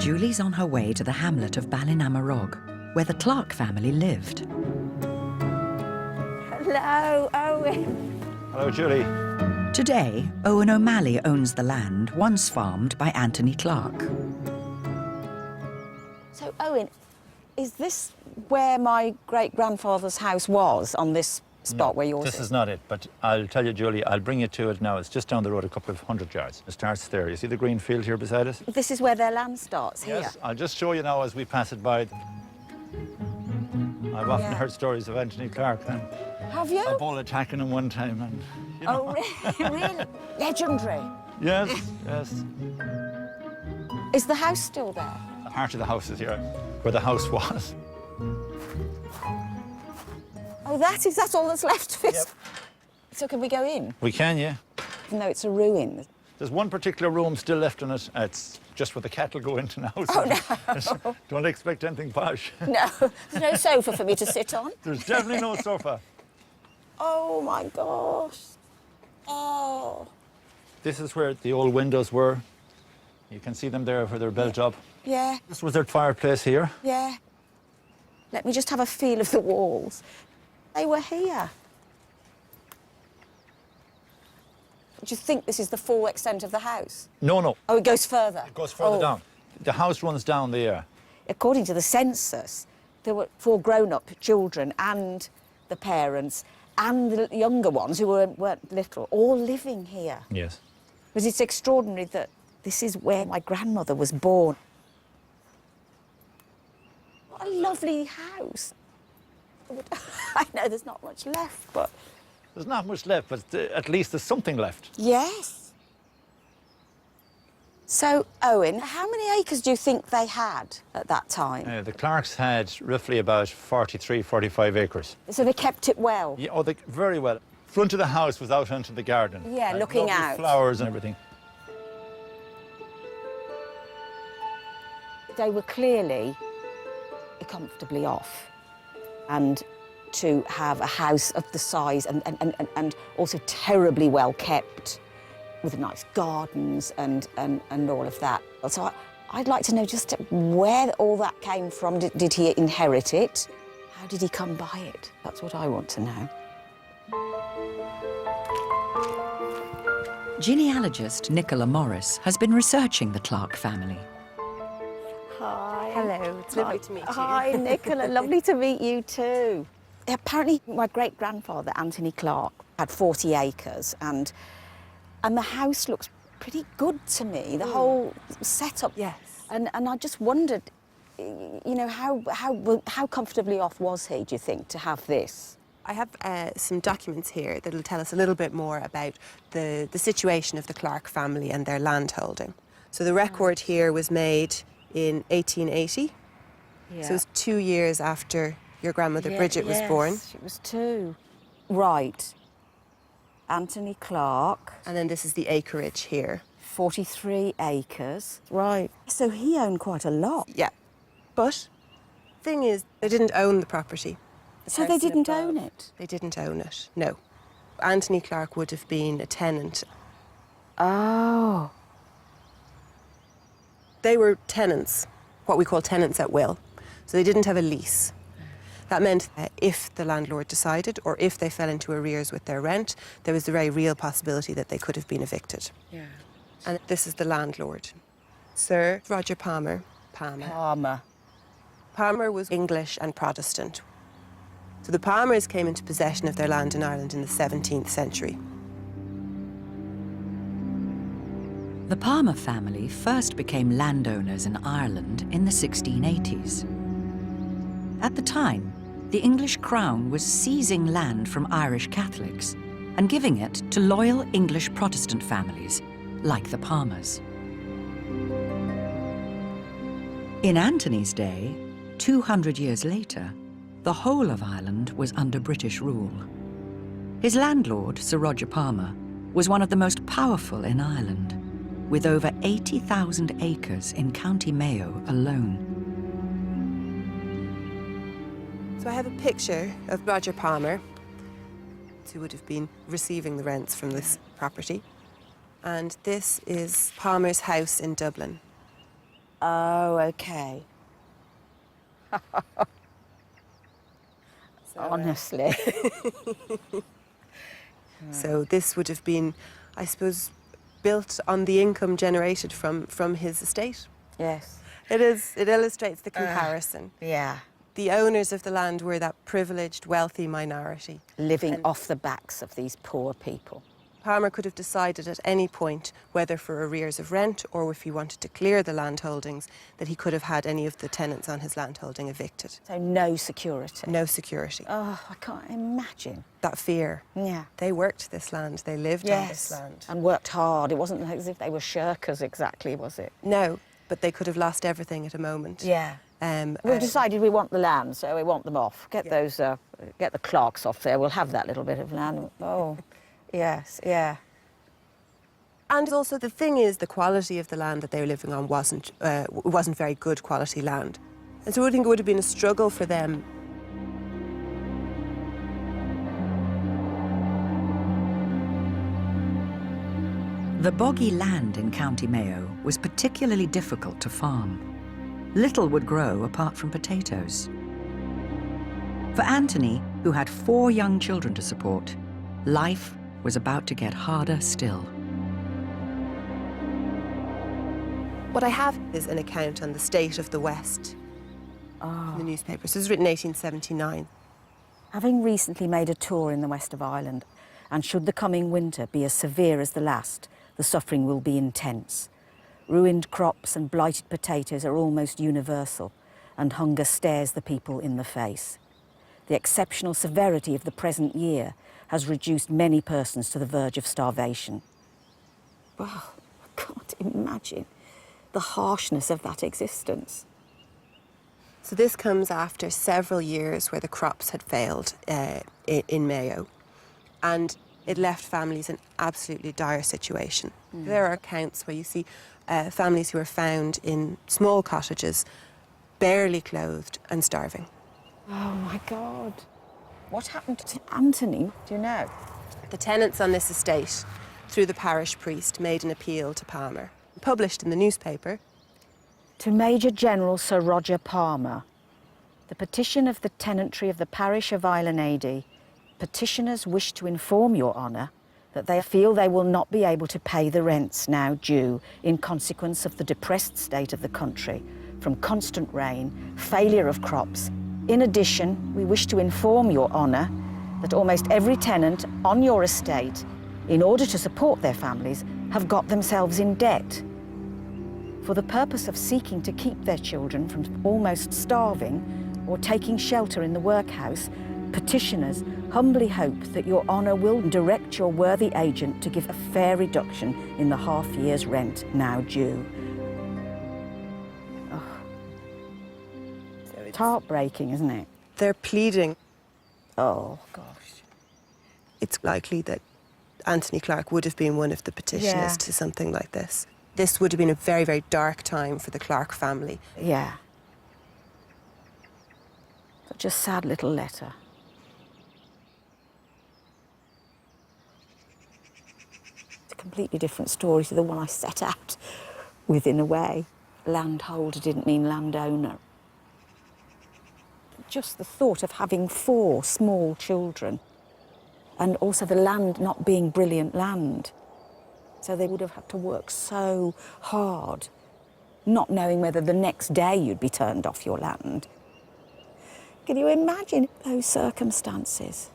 Julie's on her way to the hamlet of Ballinamarog, where the Clark family lived. Hello, Owen. Hello, Julie. Today, Owen O'Malley owns the land once farmed by Anthony Clark. So, Owen, is this where my great-grandfather's house was, on this spot where yours is? This is not it, but I'll tell you, Julie, I'll bring you to it now. It's just down the road a couple of 100 yards. It starts there. You see the green field here beside us? This is where their land starts, here? Yes, I'll just show you now as we pass it by. I've often heard stories of Anthony Clark and Have you? a bull attacking him one time. And, you know. Oh, really? Legendary. Yes, yes. Is the house still there? Part of the house is here, where the house was. Oh, that's all that's left of it. Yep. So can we go in? We can, yeah. Even though it's a ruin. There's one particular room still left in it. It's just where the cattle go into now. Oh, no. Don't expect anything posh. No, there's no sofa for me to sit on. There's definitely no sofa. Oh, my gosh. Oh. This is where the old windows were. You can see them there where they're built up. Yeah, This was their fireplace here. yeah. Let me just have a feel of the walls. They were here. Do you think this is the full extent of the house? No, no. Oh, it goes further? It goes further down. The house runs down there. According to the census, there were 4 grown-up children and the parents and the younger ones who weren't little, all living here. Yes. But it's extraordinary that this is where my grandmother was born. What a lovely house. I know there's not much left, but... There's not much left, but at least there's something left. Yes. So, Owen, how many acres do you think they had at that time? The Clarks had roughly about 43, 45 acres. So they kept it well? Yeah, very well. Front of the house was out onto the garden. Yeah, looking lovely out. Flowers and everything. They were clearly comfortably off. And to have a house of the size and also terribly well kept, with nice gardens and all of that. So I'd like to know just where all that came from. Did he inherit it? How did he come by it? That's what I want to know. Genealogist Nicola Morris has been researching the Clark family. Hi. Hello, it's lovely to meet you. Hi, Nicola. Lovely to meet you too. Apparently, my great-grandfather, Anthony Clark, had 40 acres, and the house looks pretty good to me, the whole setup. Yes. And I just wondered, you know, how comfortably off was he, do you think, to have this? I have some documents here that'll tell us a little bit more about the situation of the Clark family and their landholding. So the record here was made in 1880. Yeah. So it's 2 years after your grandmother Bridget was born. She was 2. Right. Anthony Clark. And then this is the acreage here. 43 acres. Right. So he owned quite a lot. Yeah. But thing is, they didn't own the property. So they didn't own it? They didn't own it, no. Anthony Clark would have been a tenant. Oh. They were tenants, what we call tenants at will. So they didn't have a lease. That meant that if the landlord decided, or if they fell into arrears with their rent, there was the very real possibility that they could have been evicted. Yeah. And this is the landlord, Sir Roger Palmer. Palmer. Palmer was English and Protestant. So the Palmers came into possession of their land in Ireland in the 17th century. The Palmer family first became landowners in Ireland in the 1680s. At the time, the English crown was seizing land from Irish Catholics and giving it to loyal English Protestant families, like the Palmers. In Anthony's day, 200 years later, the whole of Ireland was under British rule. His landlord, Sir Roger Palmer, was one of the most powerful in Ireland, with over 80,000 acres in County Mayo alone. So I have a picture of Roger Palmer, who would have been receiving the rents from this property. And this is Palmer's house in Dublin. Oh, OK. Honestly. So this would have been, I suppose, built on the income generated from his estate. Yes. It illustrates the comparison. Yeah. The owners of the land were that privileged, wealthy minority. Living off the backs of these poor people. Palmer could have decided at any point, whether for arrears of rent or if he wanted to clear the land holdings, that he could have had any of the tenants on his land holding evicted. So no security. No security. Oh, I can't imagine. That fear. Yeah. They worked this land, they lived on this land. And worked hard. It wasn't as if they were shirkers exactly, was it? No, but they could have lost everything at a moment. Yeah. We've decided we want the land, so we want them off. Get those, get the clerks off there. We'll have that little bit of land. Oh, yes, yeah. And also the thing is, the quality of the land that they were living on wasn't very good quality land. And so I think it would have been a struggle for them. The boggy land in County Mayo was particularly difficult to farm. Little would grow apart from potatoes. For Anthony, who had 4 young children to support, life was about to get harder still. What I have is an account on the state of the West in the newspapers. This was written in 1879. Having recently made a tour in the west of Ireland, and should the coming winter be as severe as the last, the suffering will be intense. Ruined crops and blighted potatoes are almost universal, and hunger stares the people in the face. The exceptional severity of the present year has reduced many persons to the verge of starvation. Wow, I can't imagine the harshness of that existence. So this comes after several years where the crops had failed in Mayo, and it left families in absolutely dire situation. There are accounts where you see families who are found in small cottages, barely clothed and starving. Oh my God. What happened to Anthony, do you know? The tenants on this estate, through the parish priest, made an appeal to Palmer, published in the newspaper. To Major General Sir Roger Palmer, the petition of the tenantry of the parish of Islanady, petitioners wish to inform your honour that they feel they will not be able to pay the rents now due in consequence of the depressed state of the country from constant rain, failure of crops. In addition, we wish to inform your honour that almost every tenant on your estate, in order to support their families, have got themselves in debt. For the purpose of seeking to keep their children from almost starving or taking shelter in the workhouse, petitioners humbly hope that your honour will direct your worthy agent to give a fair reduction in the half-year's rent now due. Oh. It's heartbreaking, isn't it? They're pleading. Oh, gosh. It's likely that Anthony Clark would have been one of the petitioners to something like this. This would have been a very, very dark time for the Clark family. Yeah. Such a sad little letter. It's a completely different story to the one I set out with, in a way. Landholder didn't mean landowner. Just the thought of having 4 small children, and also the land not being brilliant land. So they would have had to work so hard, not knowing whether the next day you'd be turned off your land. Can you imagine those circumstances?